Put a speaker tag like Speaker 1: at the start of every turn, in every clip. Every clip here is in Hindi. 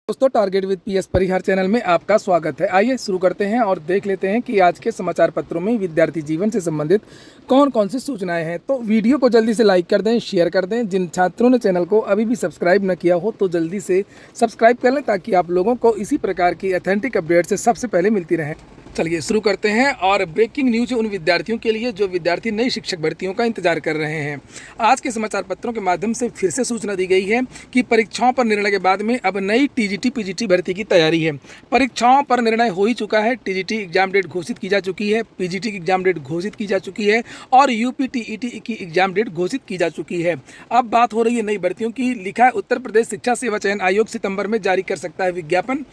Speaker 1: दोस्तों, target with PS Parihar channel में आपका स्वागत है। आइए शुरू करते हैं और देख लेते हैं कि आज के समाचार पत्रों में विद्यार्थी जीवन से संबंधित कौन कौन सी सूचनाएं हैं। तो वीडियो को जल्दी से लाइक कर दें, शेयर कर दें। जिन छात्रों ने चैनल को अभी भी सब्सक्राइब न किया हो तो जल्दी से सब्सक्राइब कर लें ताकि आप लोगों को इसी प्रकार की ऑथेंटिक अपडेट से सबसे पहले मिलती रहे। चलिए शुरू करते हैं। और ब्रेकिंग न्यूज उन विद्यार्थियों के लिए जो विद्यार्थी नई शिक्षक भर्तियों का इंतजार कर रहे हैं। आज के समाचार पत्रों के माध्यम से फिर से सूचना दी गई है कि परीक्षाओं पर निर्णय के बाद में अब नई टीजीटी पीजीटी भर्ती की तैयारी है। परीक्षाओं पर निर्णय हो ही चुका है। टीजीटी एग्जाम डेट घोषित की जा चुकी है, पीजीटी की एग्जाम डेट घोषित की जा चुकी है और यूपीटीईटी की एग्जाम डेट घोषित की जा चुकी है। अब बात हो रही है नई भर्तियों की। लिखा है उत्तर प्रदेश शिक्षा सेवा चयन आयोग सितंबर में जारी कर सकता है विज्ञापन।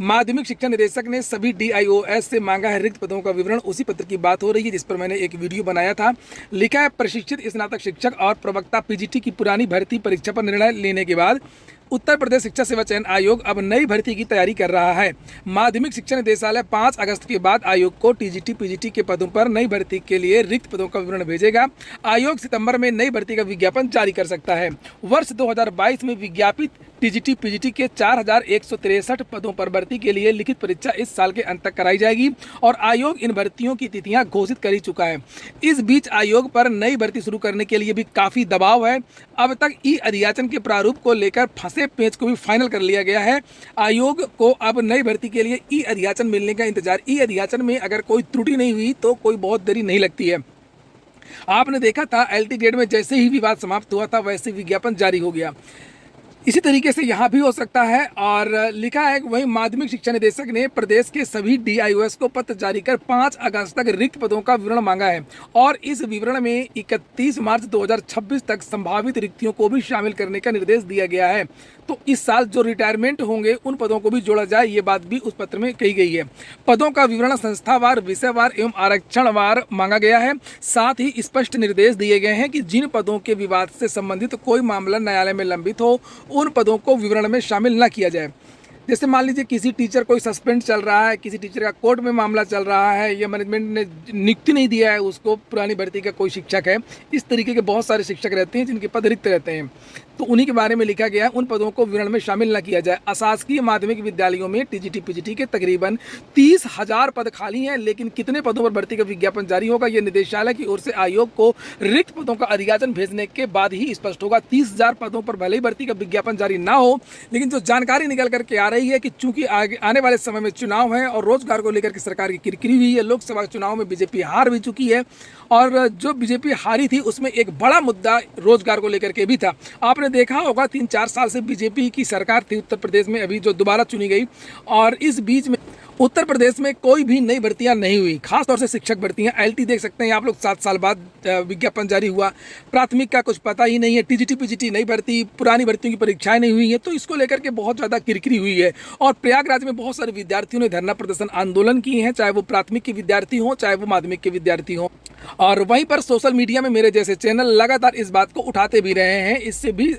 Speaker 1: माध्यमिक शिक्षा निदेशक ने सभी डीआईओएस से मांगा है रिक्त पदों का विवरण। उसी पत्र की बात हो रही है जिस पर मैंने एक वीडियो बनाया था। लिखा है प्रशिक्षित स्नातक शिक्षक और प्रवक्ता पीजीटी की पुरानी भर्ती परीक्षा पर निर्णय लेने के बाद उत्तर प्रदेश शिक्षा सेवा चयन आयोग अब नई भर्ती की तैयारी कर रहा है। माध्यमिक शिक्षा निदेशालय 5 अगस्त के बाद आयोग को टीजीटी पीजीटी के पदों पर नई भर्ती के लिए रिक्त पदों का विवरण भेजेगा। आयोग सितंबर में नई भर्ती का विज्ञापन जारी कर सकता है। वर्ष 2022 में विज्ञापित टीजीटी पीजीटी के 4163 पदों पर भर्ती के लिए लिखित परीक्षा इस साल के अंत तक कराई जाएगी और आयोग इन भर्तियों की तिथियां घोषित कर ही चुका है। इस बीच आयोग पर नई भर्ती शुरू करने के लिए भी काफ़ी दबाव है। अब तक ई अधियाचन के प्रारूप को लेकर फंसे पेच को भी फाइनल कर लिया गया है। आयोग को अब नई भर्ती के लिए ई अधियाचन मिलने का इंतजार। ई अधियाचन में अगर कोई त्रुटि नहीं हुई तो कोई बहुत देरी नहीं लगती है। आपने देखा था एलटी ग्रेड में जैसे ही विवाद समाप्त हुआ था वैसे विज्ञापन जारी हो गया। इसी तरीके से यहाँ भी हो सकता है। और लिखा है वहीं माध्यमिक शिक्षा निदेशक ने प्रदेश के सभी डीआईओएस को पत्र जारी कर 5 अगस्त तक रिक्त पदों का विवरण मांगा है और इस विवरण में 31 मार्च 2026 तक संभावित रिक्तियों को भी शामिल करने का निर्देश दिया गया है। तो इस साल जो रिटायरमेंट होंगे उन पदों को भी जोड़ा जाए, ये बात भी उस पत्र में कही गई है। पदों का विवरण संस्थावार, विषयवार एवं आरक्षणवार मांगा गया है। साथ ही स्पष्ट निर्देश दिए गए हैं कि जिन पदों के विवाद से संबंधित कोई मामला न्यायालय में लंबित हो उन पदों को विवरण में शामिल न किया जाए। जैसे मान लीजिए किसी टीचर कोई सस्पेंड चल रहा है, किसी टीचर का कोर्ट में मामला चल रहा है या मैनेजमेंट ने नियुक्ति नहीं दिया है उसको, पुरानी भर्ती का कोई शिक्षक है। इस तरीके के बहुत सारे शिक्षक रहते हैं जिनके पद रिक्त रहते हैं, तो उन्हीं के बारे में लिखा गया है उन पदों को विवरण में शामिल न किया जाए। अशासकीय माध्यमिक विद्यालयों में टीजीटी पीजीटी के तकरीबन 30,000 पद खाली हैं, लेकिन कितने पदों पर भर्ती का विज्ञापन जारी होगा ये निदेशालय की ओर से आयोग को रिक्त पदों का अधियाचन भेजने के बाद ही स्पष्ट होगा। 30,000 पदों पर भले ही भर्ती का विज्ञापन जारी ना हो, लेकिन जो जानकारी निकल करके आ रही है कि चूंकि आने वाले समय में चुनाव है और रोजगार को लेकर के सरकार की किरकिरी हुई है, लोकसभा चुनाव में बीजेपी हार भी चुकी है और जो बीजेपी हारी थी उसमें एक बड़ा मुद्दा रोजगार को लेकर के भी था। आपने देखा होगा 3-4 साल से बीजेपी की सरकार थी उत्तर प्रदेश में, अभी जो दोबारा चुनी गई, और इस बीच में उत्तर प्रदेश में कोई भी नई भर्तियां नहीं हुई, खासतौर से शिक्षक भर्तियां। एलटी देख सकते हैं आप लोग, 7 साल बाद विज्ञापन जारी हुआ। प्राथमिक का कुछ पता ही नहीं है, टीजीटी पीजीटी नई भर्ती, पुरानी भर्तियों की परीक्षाएं नहीं हुई हैं, तो इसको लेकर के बहुत ज़्यादा किरकिरी हुई है। और प्रयागराज में बहुत सारे विद्यार्थियों ने धरना प्रदर्शन आंदोलन किए हैं, चाहे वो प्राथमिक के विद्यार्थी हों चाहे वो माध्यमिक के विद्यार्थी हों। और वहीं पर सोशल मीडिया में मेरे जैसे चैनल लगातार इस बात को उठाते भी रहे हैं, इससे भी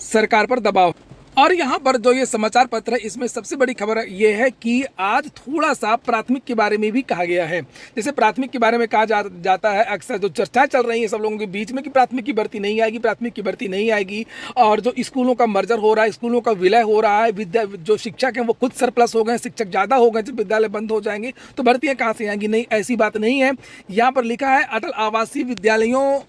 Speaker 1: सरकार पर दबाव। और यहाँ पर जो ये समाचार पत्र है इसमें सबसे बड़ी खबर ये है कि आज थोड़ा सा प्राथमिक के बारे में भी कहा गया है। जैसे प्राथमिक के बारे में कहा जाता है, अक्सर जो चर्चाएं चल रही है सब लोगों के बीच में कि प्राथमिक की भर्ती नहीं आएगी, प्राथमिक की भर्ती नहीं आएगी, और जो स्कूलों का मर्जर हो रहा है, स्कूलों का विलय हो रहा है, जो शिक्षक हैं वो खुद सरप्लस हो गए, शिक्षक ज़्यादा हो गए, जब विद्यालय बंद हो जाएंगे तो भर्तियाँ कहाँ से आएंगी। नहीं, ऐसी बात नहीं है। यहाँ पर लिखा है अटल आवासीय विद्यालयों,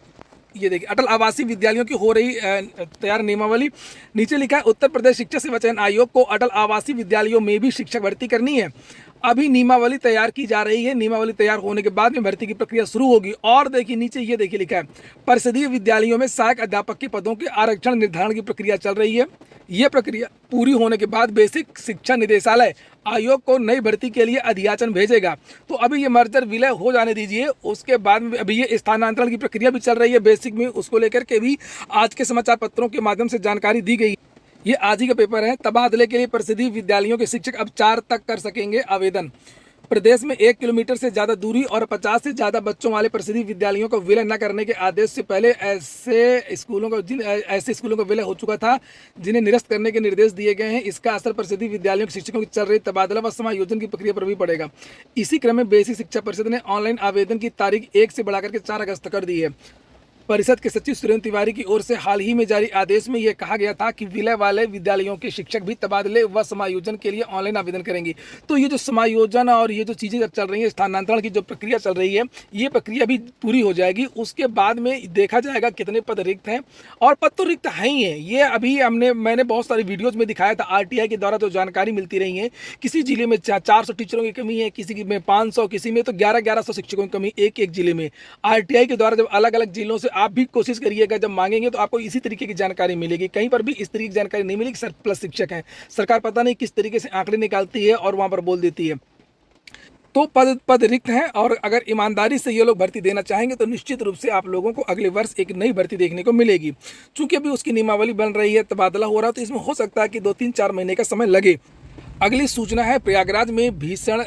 Speaker 1: ये देखिए अटल आवासीय विद्यालयों की हो रही तैयार नियमावली। नीचे लिखा है उत्तर प्रदेश शिक्षा सेवा चयन आयोग को अटल आवासीय विद्यालयों में भी शिक्षक भर्ती करनी है। अभी नियमावली तैयार की जा रही है, नियमावली तैयार होने के बाद में भर्ती की प्रक्रिया शुरू होगी। और देखिए नीचे ये देखिए लिखा है परिषदीय विद्यालयों में सहायक अध्यापक के पदों के आरक्षण निर्धारण की प्रक्रिया चल रही है। ये प्रक्रिया पूरी होने के बाद बेसिक शिक्षा निदेशालय आयोग को नई भर्ती के लिए अधियाचन भेजेगा। तो अभी ये मर्जर विलय हो जाने दीजिए, उसके बाद में अभी ये स्थानांतरण की प्रक्रिया भी चल रही है बेसिक में, उसको लेकर के भी आज के समाचार पत्रों के माध्यम से जानकारी दी गई। ये आज ही का पेपर है। तबादले के लिए परिषदीय विद्यालयों के शिक्षक अब 4 तक कर सकेंगे आवेदन। प्रदेश में 1 किलोमीटर से ज़्यादा दूरी और 50 से ज़्यादा बच्चों वाले परिषदीय विद्यालयों को विलय न करने के आदेश से पहले ऐसे स्कूलों का विलय हो चुका था जिन्हें निरस्त करने के निर्देश दिए गए हैं। इसका असर परिषदीय विद्यालयों के शिक्षकों की चल रही तबादला व समायोजन की प्रक्रिया पर भी पड़ेगा। इसी क्रम में बेसिक शिक्षा परिषद ने ऑनलाइन आवेदन की तारीख 1 से बढ़ाकर के 4 अगस्त तक कर दी है। परिषद के सचिव सुरेंद्र तिवारी की ओर से हाल ही में जारी आदेश में यह कहा गया था कि विलय वाले विद्यालयों के शिक्षक भी तबादले व समायोजन के लिए ऑनलाइन आवेदन करेंगे। तो ये जो समायोजन और ये जो चीज़ें चल रही हैं, स्थानांतरण की जो प्रक्रिया चल रही है, ये प्रक्रिया भी पूरी हो जाएगी। उसके बाद में देखा जाएगा कितने पद रिक्त हैं, और पद तो रिक्त हैं ही हैं। ये अभी मैंने बहुत सारी वीडियोज़ में दिखाया था, RTI के द्वारा जो जानकारी मिलती रही है। किसी जिले में 400 टीचरों की कमी है, किसी में 500, किसी में तो 1100 शिक्षकों की कमी एक एक जिले में। RTI के द्वारा जब अलग अलग जिलों से आप भी कोशिश करिएगा, जब मांगेंगे तो आपको इसी तरीके की जानकारी मिलेगी। कहीं पर भी इस तरीके की जानकारी नहीं मिलेगी। सरप्लस शिक्षक हैं, सरकार पता नहीं किस तरीके से आंकड़े निकालती है और वहां पर बोल देती है। तो पद रिक्त हैं, और अगर ईमानदारी से ये लोग भर्ती देना चाहेंगे तो निश्चित रूप से आप लोगों को अगले वर्ष एक नई भर्ती देखने को मिलेगी। चूंकि अभी उसकी नियमावली बन रही है, तबादला हो रहा है, तो इसमें हो सकता है कि 2-3-4 महीने का समय लगे। अगली सूचना है, प्रयागराज में भीषण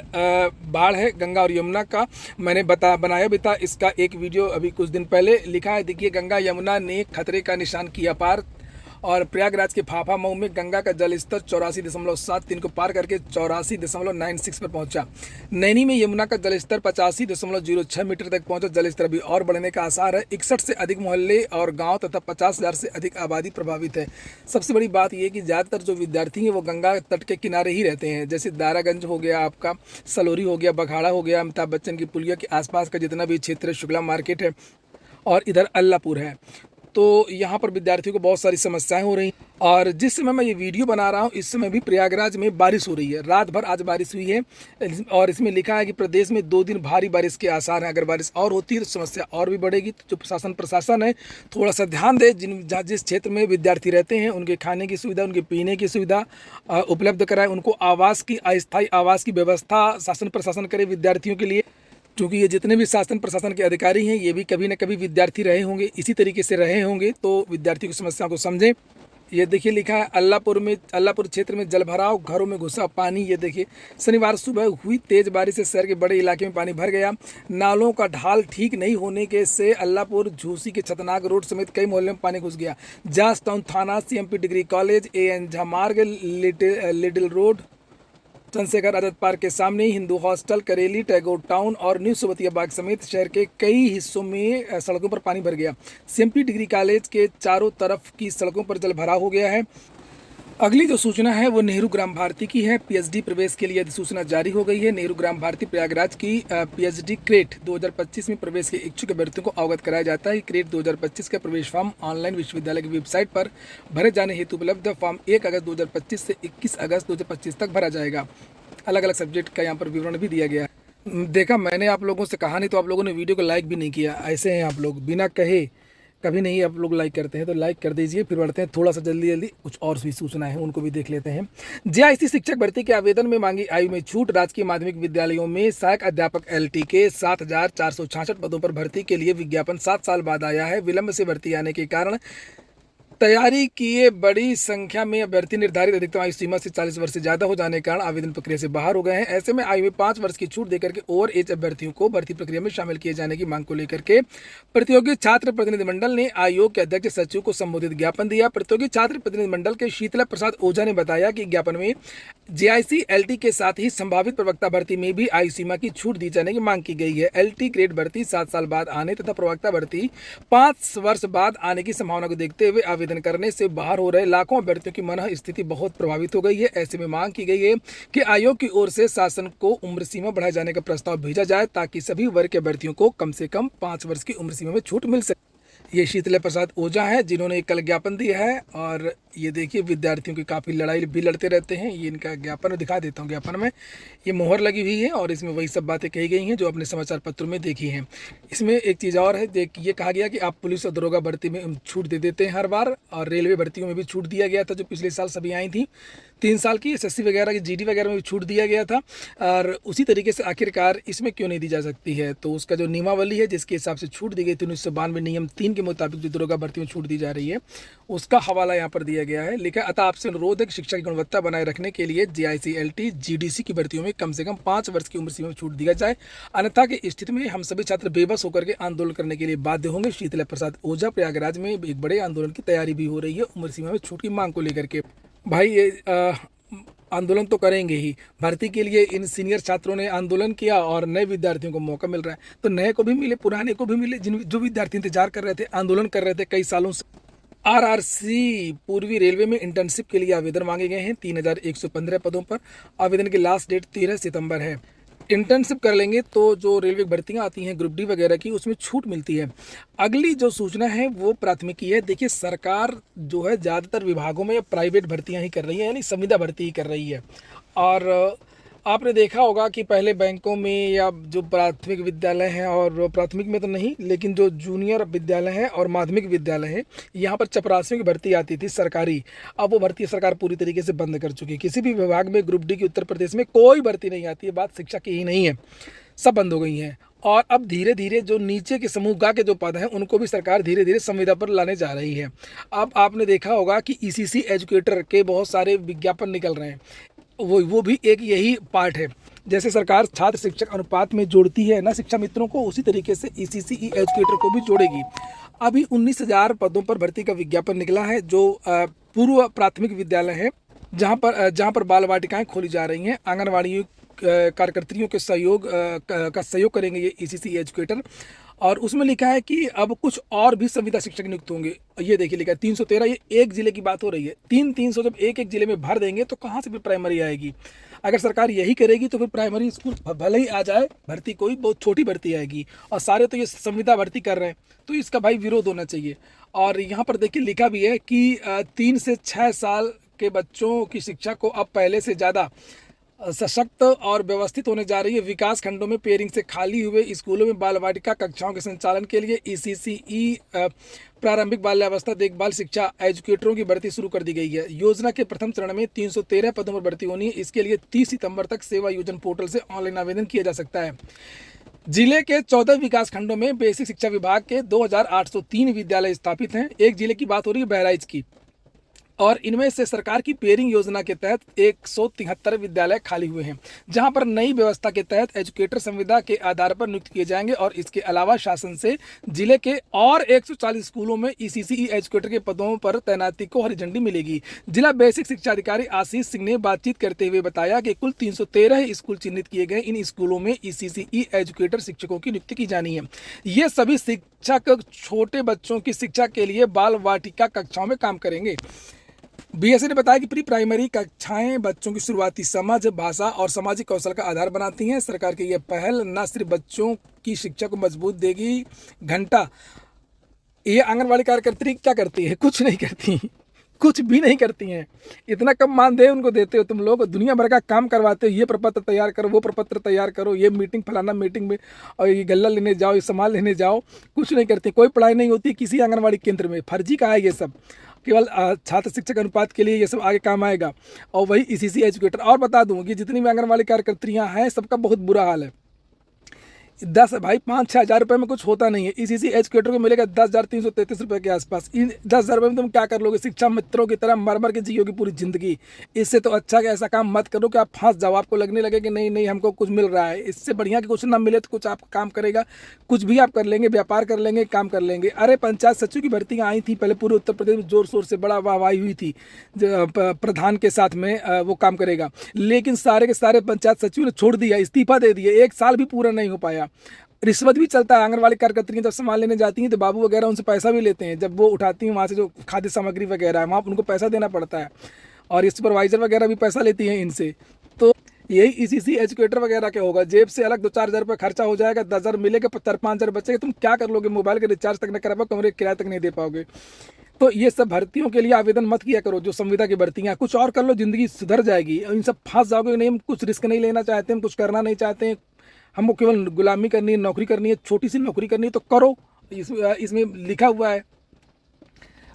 Speaker 1: बाढ़ है गंगा और यमुना का। मैंने बनाया भी था इसका एक वीडियो अभी कुछ दिन पहले। लिखा है, देखिए, गंगा यमुना ने खतरे का निशान किया पार, और प्रयागराज के फाफा मऊ में गंगा का जलस्तर 84.73 को पार करके 84.96 पर पहुंचा। नैनी में यमुना का जलस्तर 85.06 मीटर तक पहुंचा। जलस्तर अभी और बढ़ने का आसार है। 61 से अधिक मोहल्ले और गांव तथा 50,000 से अधिक आबादी प्रभावित है। सबसे बड़ी बात यह कि ज़्यादातर जो विद्यार्थी हैं वो गंगा तट के किनारे ही रहते हैं। जैसे दारागंज हो गया, आपका सलोरी हो गया, बघाड़ा हो गया, अमिताभ बच्चन की पुलिया के आसपास का जितना भी क्षेत्र है, शुक्ला मार्केट है, और इधर अल्लापुर है। तो यहाँ पर विद्यार्थियों को बहुत सारी समस्याएं हो रही हैं। और जिस समय मैं ये वीडियो बना रहा हूँ, इस समय भी प्रयागराज में बारिश हो रही है। रात भर आज बारिश हुई है, और इसमें लिखा है कि प्रदेश में 2 दिन भारी बारिश के आसार हैं। अगर बारिश और होती है तो समस्या और भी बढ़ेगी। तो जो प्रशासन है, थोड़ा सा ध्यान दे। जिस क्षेत्र में विद्यार्थी रहते हैं, उनके खाने की सुविधा, उनके पीने की सुविधा उपलब्ध कराए। उनको अस्थायी आवास की व्यवस्था शासन प्रशासन करे विद्यार्थियों के लिए। क्योंकि ये जितने भी शासन प्रशासन के अधिकारी हैं, ये भी कभी न कभी विद्यार्थी रहे होंगे, इसी तरीके से रहे होंगे, तो विद्यार्थियों की समस्या को समझें। ये देखिए, लिखा है, अल्लापुर क्षेत्र में जलभराव, घरों में घुसा पानी। ये देखिए, शनिवार सुबह हुई तेज बारिश से शहर के बड़े इलाके में पानी भर गया। नालों का ढाल ठीक नहीं होने के से अल्लापुर झूसी के छतनाग रोड समेत कई मोहल्ले में पानी घुस गया। जास टाउन थाना, CMP degree college, AN Jha मार्ग, little road, Chandrashekhar Azad park के सामने, हिंदू हॉस्टल, करेली, टैगोर टाउन और न्यू सोबतिया बाग समेत शहर के कई हिस्सों में सड़कों पर पानी भर गया। CMP डिग्री कॉलेज के चारों तरफ की सड़कों पर जल भरा हो गया है। अगली जो सूचना है वो नेहरू ग्राम भारती की है। PhD प्रवेश के लिए अधिसूचना जारी हो गई है। नेहरू ग्राम भारती प्रयागराज की PhD क्रेट 2025 में प्रवेश के इच्छुक अभ्यर्थियों को अवगत कराया जाता है। क्रेट 2025 का प्रवेश फॉर्म ऑनलाइन विश्वविद्यालय की वेबसाइट पर भरे जाने हेतु उपलब्ध। फॉर्म 1 अगस्त 2025 से 21 अगस्त 2025 तक भरा जाएगा। अलग अलग सब्जेक्ट का यहाँ पर विवरण भी दिया गया है। देखा, मैंने आप लोगों से कहा नहीं तो आप लोगों ने वीडियो को लाइक भी नहीं किया। ऐसे हैं आप लोग, बिना कहे कभी नहीं आप लोग लाइक करते हैं, तो लाइक कर दीजिए। फिर बढ़ते हैं थोड़ा सा जल्दी कुछ और भी सूचना है, उनको भी देख लेते हैं। JIC शिक्षक भर्ती के आवेदन में मांगी आयु में छूट। राजकीय माध्यमिक विद्यालयों में सहायक अध्यापक LT के 7,466 पदों पर भर्ती के लिए विज्ञापन 7 साल बाद आया है। विलंब से भर्ती आने के कारण तैयारी किए बड़ी संख्या में अभ्यर्थी निर्धारित अधिकतम आयु सीमा से 40 वर्ष से ज्यादा हो जाने के कारण आवेदन प्रक्रिया से बाहर हो गए हैं। ऐसे में आयु में 5 वर्ष की छूट देकर के ओवर एज अभ्यर्थियों को भर्ती प्रक्रिया में शामिल किए जाने की मांग को लेकर के प्रतियोगी छात्र प्रतिनिधिमंडल ने आयोग के अध्यक्ष सचिव को संबोधित ज्ञापन दिया। प्रतियोगी छात्र प्रतिनिधिमंडल के शीतला प्रसाद ओझा ने बताया कि ज्ञापन में JIC LT के साथ ही संभावित प्रवक्ता भर्ती में भी आयु सीमा की छूट दी जाने की मांग की गई है। LT ग्रेड भर्ती 7 साल बाद आने तथा प्रवक्ता भर्ती 5 वर्ष बाद आने की संभावना को देखते हुए आवेदन करने से बाहर हो रहे लाखों अभ्यर्थियों की मन स्थिति बहुत प्रभावित हो गई है। ऐसे में मांग की गई है कि आयोग की ओर से शासन को उम्र सीमा बढ़ाए जाने का प्रस्ताव भेजा जाए, ताकि सभी वर्ग के अभ्यर्थियों को कम से कम 5 वर्ष की उम्र सीमा में छूट मिल सके। ये शीतला प्रसाद ओझा है जिन्होंने कल ज्ञापन दिया है, और ये देखिए विद्यार्थियों की काफ़ी लड़ाई भी लड़ते रहते हैं। ये इनका ज्ञापन दिखा देता हूँ। ज्ञापन में ये मोहर लगी हुई है और इसमें वही सब बातें कही गई हैं जो अपने समाचार पत्रों में देखी हैं। इसमें एक चीज़ और है, ये कहा गया कि आप पुलिस और दरोगा भर्ती में छूट दे देते हैं हर बार, और रेलवे भर्तियों में भी छूट दिया गया था जो पिछले साल सभी आई थी 3 साल की। SSC वगैरह की GD वगैरह में भी छूट दिया गया था, और उसी तरीके से आखिरकार इसमें क्यों नहीं दी जा सकती है। तो उसका जो नियमावली है जिसके हिसाब से छूट दी गई थी 1992 नियम 3 के मुताबिक जो दरोगा भर्ती में छूट दी जा रही है उसका हवाला यहाँ पर दिया गया है। लिखा, अतः आपसे अनुरोध है कि शिक्षा की गुणवत्ता बनाए रखने के लिए JIC LT GDC की भर्तियों में कम से कम 5 वर्ष की उम्र सीमा में छूट दिया जाए, अन्यथा की स्थिति में हम सभी छात्र बेबस होकर के आंदोलन करने के लिए बाध्य होंगे। शीतला प्रसाद ओझा। प्रयागराज में एक बड़े आंदोलन की तैयारी भी हो रही है उम्र सीमा में छूट की मांग को लेकर के। भाई ये आंदोलन तो करेंगे ही। भर्ती के लिए इन सीनियर छात्रों ने आंदोलन किया और नए विद्यार्थियों को मौका मिल रहा है, तो नए को भी मिले, पुराने को भी मिले। जिन जो विद्यार्थी इंतजार कर रहे थे, आंदोलन कर रहे थे कई सालों से। आरआरसी पूर्वी रेलवे में इंटर्नशिप के लिए आवेदन मांगे गए हैं 3115 पदों पर। आवेदन की लास्ट डेट 13 सितंबर है। इंटर्नशिप कर लेंगे तो जो रेलवे भर्तियां आती हैं ग्रुप डी वगैरह की, उसमें छूट मिलती है। अगली जो सूचना है वो प्राथमिकी है। देखिए, सरकार जो है ज़्यादातर विभागों में प्राइवेट भर्तियां ही कर रही है, यानी संविदा भर्ती ही कर रही है। और आपने देखा होगा कि पहले बैंकों में या जो प्राथमिक विद्यालय हैं, और प्राथमिक में तो नहीं, लेकिन जो जूनियर विद्यालय हैं और माध्यमिक विद्यालय हैं, यहाँ पर चपरासियों की भर्ती आती थी सरकारी। अब वो भर्ती सरकार पूरी तरीके से बंद कर चुकी है। किसी भी विभाग में ग्रुप डी की उत्तर प्रदेश में कोई भर्ती नहीं आती है। बात शिक्षा की ही नहीं है, सब बंद हो गई हैं। और अब धीरे धीरे जो नीचे के समूह गा के जो पद हैं, उनको भी सरकार धीरे धीरे संविदा पर लाने जा रही है। अब आपने देखा होगा कि ईसीसी एजुकेटर के बहुत सारे विज्ञापन निकल रहे हैं। वो भी एक यही पार्ट है। जैसे सरकार छात्र शिक्षक अनुपात में जोड़ती है ना शिक्षा मित्रों को, उसी तरीके से ईसीसीई एजुकेटर को भी जोड़ेगी। अभी 19,000 पदों पर भर्ती का विज्ञापन निकला है, जो पूर्व प्राथमिक विद्यालय है, जहाँ पर बाल वाटिकाएं खोली जा रही हैं। आंगनवाड़ी कार्यकर्तियों के सहयोग करेंगे ये ईसीसी एजुकेटर। और उसमें लिखा है कि अब कुछ और भी संविदा शिक्षक नियुक्त होंगे। ये देखिए लिखा है 313, ये एक जिले की बात हो रही है। 300 जब एक जिले में भर देंगे तो कहाँ से फिर प्राइमरी आएगी? अगर सरकार यही करेगी तो फिर प्राइमरी स्कूल भले ही आ जाए, भर्ती कोई बहुत छोटी भर्ती आएगी। और सारे तो ये संविदा भर्ती कर रहे हैं, तो इसका भाई विरोध होना चाहिए। और यहाँ पर देखिए लिखा भी है कि 3 से 6 साल के बच्चों की शिक्षा को अब पहले से ज़्यादा सशक्त और व्यवस्थित होने जा रही है। विकास खंडों में पेयरिंग से खाली हुए स्कूलों में बाल वाटिका कक्षाओं के संचालन के लिए ईसीसीई प्रारंभिक बाल्यावस्था देखभाल शिक्षा एजुकेटरों की भर्ती शुरू कर दी गई है। योजना के प्रथम चरण में 313 पदों पर भर्ती होनी है। इसके लिए 30 सितंबर तक सेवा योजना पोर्टल से ऑनलाइन आवेदन किया जा सकता है। जिले के 14 विकास खंडों में बेसिक शिक्षा विभाग के 2803 विद्यालय स्थापित हैं। एक जिले की बात हो रही है बहराइच की, और इनमें से सरकार की पेयरिंग योजना के तहत 173 विद्यालय खाली हुए हैं, जहां पर नई व्यवस्था के तहत एजुकेटर संविदा के आधार पर नियुक्त किए जाएंगे। और इसके अलावा शासन से जिले के और 140 स्कूलों में ईसीसीई एजुकेटर के पदों पर तैनाती को हरी झंडी मिलेगी। जिला बेसिक शिक्षा अधिकारी आशीष सिंह ने बातचीत करते हुए बताया कि कुल 313 स्कूल चिन्हित किए गए। इन स्कूलों में ईसीसीई एजुकेटर शिक्षकों की नियुक्ति की जानी है। ये सभी शिक्षक छोटे बच्चों की शिक्षा के लिए बाल वाटिका कक्षाओं में काम करेंगे। बीएससी ने बताया कि प्री प्राइमरी कक्षाएं बच्चों की शुरुआती समझ, भाषा और सामाजिक कौशल का आधार बनाती हैं। सरकार की यह पहल न सिर्फ बच्चों की शिक्षा को मजबूत देगी। घंटा ये आंगनवाड़ी कार्यकर्त्री क्या करती है? कुछ नहीं करती, कुछ भी नहीं करती हैं। इतना कम मानदेय उनको देते हो तुम लोग, दुनिया भर का काम करवाते हो। ये प्रपत्र तैयार करो, वो प्रपत्र तैयार करो, ये मीटिंग फलाना मीटिंग में, और ये गल्ला लेने जाओ, ये सामान लेने जाओ, कुछ नहीं करती। कोई पढ़ाई नहीं होती किसी आंगनवाड़ी केंद्र में। फर्जी का है ये सब, केवल छात्र शिक्षक अनुपात के लिए ये सब आगे काम आएगा। और वही ईसीसी एजुकेटर। और बता दूं कि जितनी भी आंगनवाड़ी कार्यकर्तियाँ हैं, सबका बहुत बुरा हाल है। 5-6 हज़ार रुपये में कुछ होता नहीं है। ईसीसी एजुकेटर को मिलेगा 10,333 रुपये के आसपास। इन 10,000 रुपये में तुम क्या कर लोगे? शिक्षा मित्रों की तरह मर मर के जियोगी पूरी जिंदगी। इससे तो अच्छा कि ऐसा काम मत करो कि आप फंस जाओ, आपको लगने लगे कि नहीं नहीं हमको कुछ मिल रहा है। इससे बढ़िया कि कुछ ना मिले तो कुछ आप काम करेगा, कुछ भी आप कर लेंगे, व्यापार कर लेंगे, काम कर लेंगे। अरे पंचायत सचिव की भर्तियाँ आई थी पहले पूरे उत्तर प्रदेश में, जोर शोर से बड़ा वाहवाही हुई थी प्रधान के साथ में, वो काम करेगा। लेकिन सारे के सारे पंचायत सचिव ने छोड़ दिया, इस्तीफा दे दिए। 1 साल भी पूरा नहीं हो पाया। रिश्वत भी चलता है। आंगनवाड़ी कार्यकर्तियाँ जब सामान लेने जाती हैं तो बाबू वगैरह उनसे पैसा भी लेते हैं। जब वो उठाती हैं वहाँ से जो खाद्य सामग्री वगैरह है, वहाँ उनको पैसा देना पड़ता है। और ये सुपरवाइजर वगैरह भी पैसा लेती हैं इनसे। तो यही ईसीसी एजुकेटर वगैरह के होगा। जेब से अलग 2-4 हज़ार रुपये खर्चा हो जाएगा, 10,000 मिलेगा, 4-5 हज़ार बचेगा। तुम क्या कर लोगे? मोबाइल का रिचार्ज तक नहीं करा पाओ, कमरे किराया तक नहीं दे पाओगे। तो ये सब भर्तियों के लिए आवेदन मत किया करो। जो संविदा की भर्तियाँ, कुछ और कर लो, जिंदगी सुधर जाएगी। इन सब फंस जाओगे नहीं। हम कुछ रिस्क नहीं लेना चाहते, हम कुछ करना नहीं चाहते हैं, हमको केवल गुलामी करनी है, नौकरी करनी है, छोटी सी नौकरी करनी है, तो करो। इसमें लिखा हुआ है।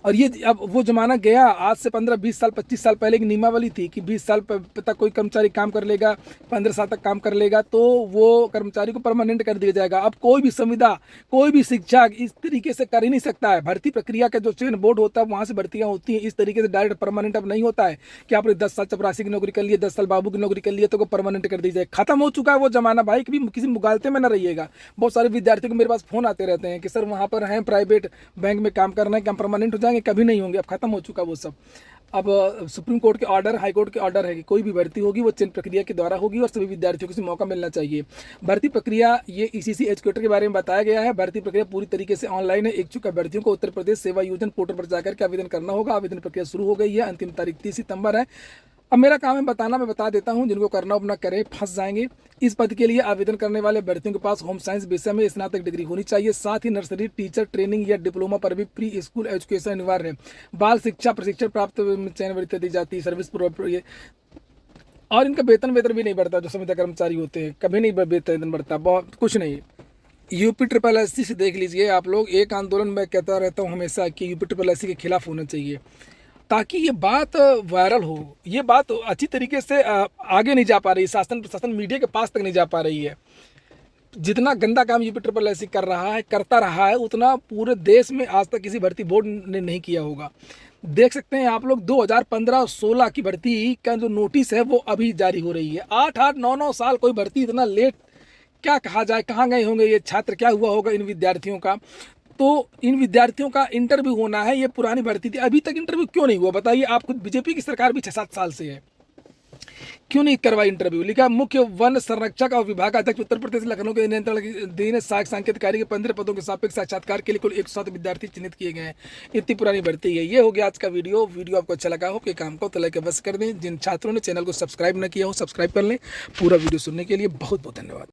Speaker 1: और ये अब वो ज़माना गया। आज से 15-20 साल 25 साल पहले एक नियमावली थी कि 20 साल तक कोई कर्मचारी काम कर लेगा, 15 साल तक काम कर लेगा तो वो कर्मचारी को परमानेंट कर दिया जाएगा। अब कोई भी संविदा, कोई भी शिक्षा इस तरीके से कर ही नहीं सकता है। भर्ती प्रक्रिया का जो चयन बोर्ड होता है, वहाँ से भर्तियाँ होती हैं। इस तरीके से डायरेक्ट परमानेंट अब नहीं होता है कि आपने 10 साल चपरासी की नौकरी कर ली, 10 साल बाबू की नौकरी कर ली तो को परमानेंट कर दी जाए। खत्म हो चुका है वो ज़माना भाई। कभी किसी मुगालते में न रहिएगा। बहुत सारे विद्यार्थियों को मेरे पास फ़ोन आते रहते हैं कि सर वहाँ पर हैं प्राइवेट बैंक में काम करना है, क्या परमानेंट हो जाएंगे? जाएंगे, कभी नहीं होंगे, अब खत्म हो चुका वो सब। अब सुप्रीम कोर्ट के ऑर्डर, हाई कोर्ट के ऑर्डर है कि कोई भी भर्ती होगी वो चयन प्रक्रिया के द्वारा होगी और सभी विद्यार्थियों को इसे मौका मिलना चाहिए। भर्ती प्रक्रिया ये ईसीसी एजुकेटर के बारे में बताया गया है। भर्ती प्रक्रिया पूरी तरीके से ऑनलाइन है। इच्छुक अभ्यर्थियों को उत्तर प्रदेश सेवा योजना पोर्टल पर जाकर के आवेदन करना होगा। आवेदन प्रक्रिया शुरू हो गई है, अंतिम तारीख 30 सितंबर है। अब मेरा काम है बताना, मैं बता देता हूं, जिनको करना अपना करें, फंस जाएंगे। इस पद के लिए आवेदन करने वाले अभ्यर्थियों के पास होम साइंस विषय में स्नातक डिग्री होनी चाहिए। साथ ही नर्सरी टीचर ट्रेनिंग या डिप्लोमा पर भी प्री स्कूल एजुकेशन अनिवार्य है। बाल शिक्षा प्रशिक्षण प्राप्त चयन वृत्ति दी जाती है। सर्विस और इनका वेतन भी नहीं बढ़ता। जो संविदा कर्मचारी होते हैं कभी नहीं वेतन बढ़ता, बहुत कुछ नहीं। यूपी ट्रिपल एससी से देख लीजिए आप लोग, एक आंदोलन मैं कहता रहता हूँ हमेशा कि यूपी ट्रिपल एससी के खिलाफ होना चाहिए, ताकि ये बात वायरल हो। ये बात अच्छी तरीके से आगे नहीं जा पा रही, शासन प्रशासन मीडिया के पास तक नहीं जा पा रही है। जितना गंदा काम यूपी ट्रिपल एससी कर रहा है, करता रहा है, उतना पूरे देश में आज तक किसी भर्ती बोर्ड ने नहीं किया होगा। देख सकते हैं आप लोग, 2015-16 की भर्ती का जो नोटिस है वो अभी जारी हो रही है। 8-8, 9-9 साल कोई भर्ती इतना लेट, क्या कहा जाए, कहाँ गए होंगे ये छात्र, क्या हुआ होगा इन विद्यार्थियों का। तो इन विद्यार्थियों का इंटरव्यू होना है, ये पुरानी भर्ती थी, अभी तक इंटरव्यू क्यों नहीं हुआ बताइए। आप खुद, बीजेपी की सरकार भी 6-7 साल से है, क्यों नहीं करवाई इंटरव्यू। लिखा मुख्य वन संरक्षक और विभागाध्यक्ष उत्तर प्रदेश लखनऊ के नियंत्रण अधीन सांकेतिक अधिकारी के 15 पदों के सापेक्ष साक्षात्कार के लिए कुल 107 विद्यार्थी चिन्हित किए गए हैं। इतनी पुरानी भर्ती है। ये हो गया आज का वीडियो आपको अच्छा लगा हो कि काम को तो लाइक अवश्य कर दें। जिन छात्रों ने चैनल को सब्सक्राइब न किया हो सब्सक्राइब कर लें। पूरा वीडियो सुनने के लिए बहुत बहुत धन्यवाद।